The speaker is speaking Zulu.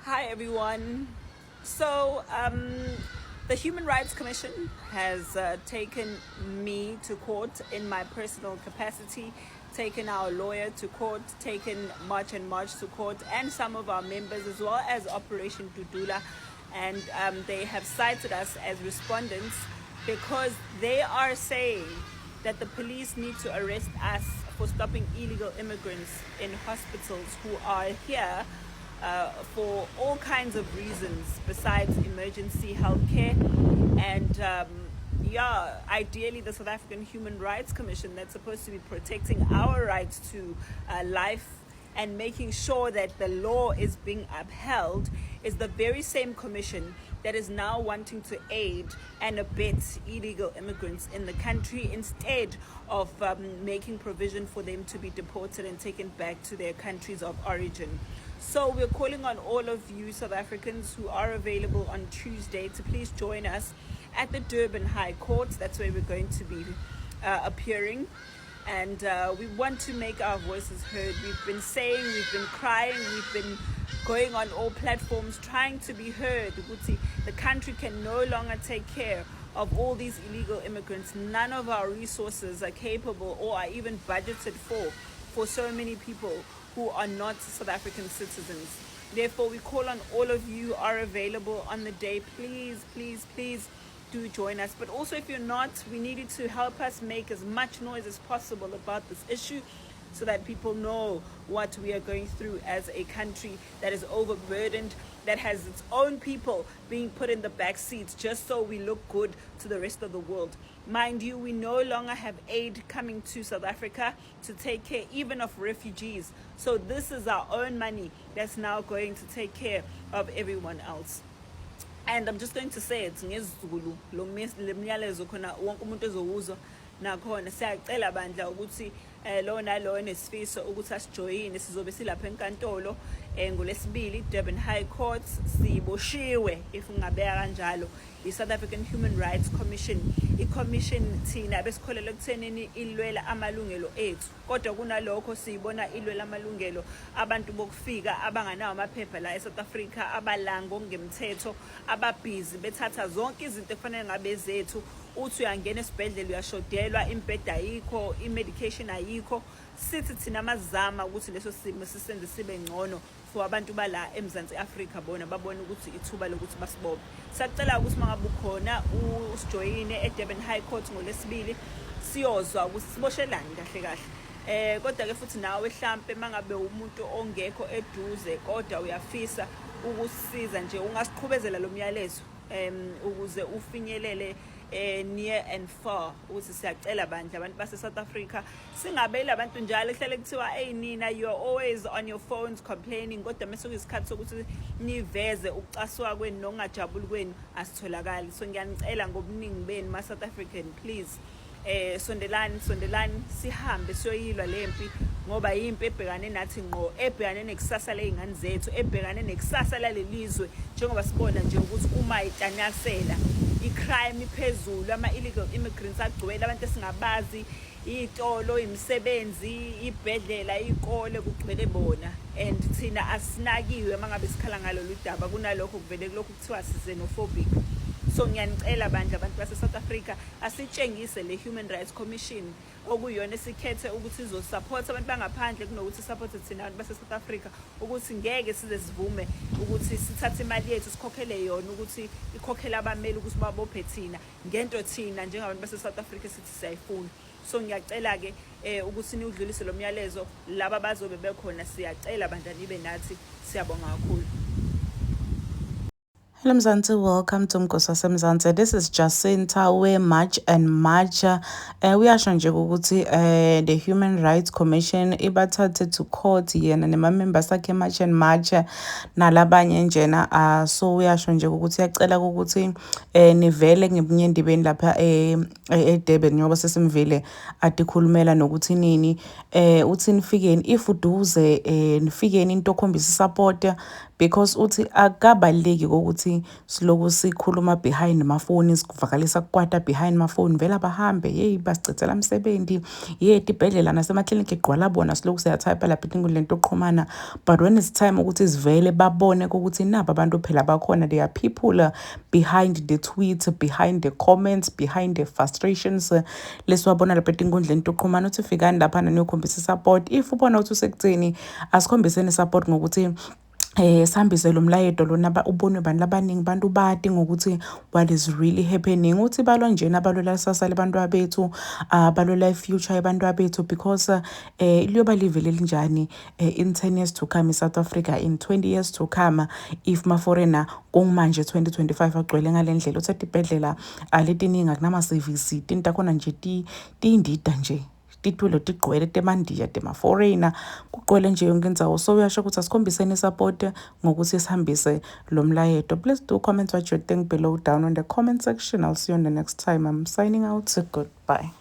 Hi, everyone. So, the Human Rights Commission has taken me to court in my personal capacity, taken our lawyer to court, taken March and March to court, and some of our members, as well as Operation Dudula. And they have cited us as respondents because they are saying that the police need to arrest us for stopping illegal immigrants in hospitals who are here for all kinds of reasons besides emergency healthcare. And ideally, the South African Human Rights Commission, that's supposed to be protecting our rights to life and making sure that the law is being upheld, is the very same commission that is now wanting to aid and abet illegal immigrants in the country instead of making provision for them to be deported and taken back to their countries of origin. So we're calling on all of you South Africans who are available on Tuesday to please join us at the Durban High Court. That's where we're going to be appearing. And we want to make our voices heard. We've been saying, we've been crying, we've been going on all platforms trying to be heard. The country can no longer take care of all these illegal immigrants. None of our resources are capable or are even budgeted for so many people who are not South African citizens. Therefore, we call on all of you who are available on the day. Please, please, please do join us. But also, if you're not, we need you to help us make as much noise as possible about this issue so that people know what we are going through as a country that is overburdened, that has its own people being put in the back seats just so we look good to the rest of the world. Mind you, we no longer have aid coming to South Africa to take care even of refugees. So this is our own money that's now going to take care of everyone else. And I'm just going to say it ngesiZulu lo myalezo khona wonke umuntu ezowuzwa nakhona siyacela bandla ukuthi lo nalo nesifiso ukuthi asijoyine sizobe silapha enkantolo ngolesibili Durban High Court siboshiwe if ngabeka kanjalo i-South African Human Rights Commission. I-commission thina besikholela ekuthenini ilwela amalungelo ethu, kodwa kunalokho siyibona ilwela amalungelo abantu bokufika abanganawo amaphepha la eSouth Africa, abalango ngemthetho, ababhizi bethatha zonke izinto efanele ngabe zethu. Uthi uyangena esibhedlela uyashodelwa, impeda ayikho, i-medication ayikho. Sithi thina mazama ukuthi leso simo sisenze sibe ngcono for abantu bala eMzansi Afrika, bona babone ukuthi ithuba lokuthi basibophe. Siyacela ukuthi mangabe ukhona usijoyine eDurban High Court ngolesibili siyozwa ukuthi siboshelani kahle kahle. Kodwa ke futhi nawe mhlambe mangabe umuntu ongekho eduze kodwa uyafisa ukusisiza nje, ungasiqhubezela lo myalezo ukuze ufinyelele near and far. Ukuthi siyacela bandla abantu base South Africa singabela abantu njalo ehlele kuthiwa hey nina you are always on your phones complaining, kodwa mase kuyisikhathi sokuthi niveze ukucaswa kwenu nokungajabuli kwenu asitholakali. So ngiyanicela ngobuningi benu ma South African, please sondelani sihambe siyoyilwa lempi, ngoba yimpi ebhekane nathi ngqo, ebhekane nekusasa lezingane zethu, ebhekane nekusasa lalelizwe. Njengoba sibona nje ukuthi uma itanyasela i-crime iphezulu, ama-illegal immigrants agcwele, abantu esingabazi, iy'tolo, imisebenzi, ibhedlela, iy'kole, kugcwele bona. And thina asinakiwe mangabe sikhala ngalolu daba, kunalokho kuvele kulokhu kuthiwa xenophobic. So ngiyanicela bandla abantu base South Africa asitshengise le Human Rights Commission okuyona esikhethe ukuthi izosupport abantu bangaphandle kunokuthi support thina abantu base South Africa, ukuthi ngeke size sivume ukuthi sithathe imali yethu sikhokhele yona ukuthi ikhokhela abameli ukuthi babophe thina ngento thina njengabantu base South Africa sithi siyayifuna. So ngiyacela ke ukuthi niudlulise lo myalezo laba bazobe bekhona, siyacela bandla nibe nathi, siyabonga kakhulu. Hello Mzansi, welcome to Mgosi waseMzansi. This is Jacinta, we March and March. Uyasho nje ukuthi the Human Rights Commission ibathathe to court yena nema-members akhe March and March nalabanye njena. So uyasho nje ukuthi uyacela ukuthi nivele ngebunyendibeni lapha eDurban ngoba sesimvile atikhulumela nokuthi nini uthi nifikeni if uduze nifikeni into okhombisa support because uthi akabaleki ukuthi siloku sikhuluma behind amafoni sikuvakalisa kukwata behind amafoni vele abahambe hey basicethela umsebenzi ye tibhedlela nasemaklinikhi igqwala bona siloku siyatype lapha enkundleni yokuxhumana. But when it's time ukuthi sivele babone ukuthi naba abantu phela bakhona, there are people behind the tweets, behind the comments, behind the frustrations lesiwabona lapha enkundleni yokuxhumana. Uthi fikani lapha niyokhombisa support. If ubona ukuthi usekutheni asikhombiseni support ngokuthi sihambise lo mlayedo lona ubonwe abantu abaningi, abantu badi ngokuthi what is really happening. Uthi balwa njena balwela isasa lebantwana bethu, balwela ifuture yabantwana bethu, because liyoba livele linjani in 10 years to come South Africa, in 20 years to come if ma-foreigner kungmanje 2025 agcwele ngale ndlela. Uthi tibhedlela letiningi akunama-service, tinto takhona nje tiyindida nje, titulo tigcwele temandiya tema-foreigner kugcwele nje yonke indzawo. So uyasho ukuthi asikhombiseni support ngokuthi sihambise lo mlayedo. Please do comment what you think below down on the comment section. I'll see you on the next time. I'm signing out. Goodbye.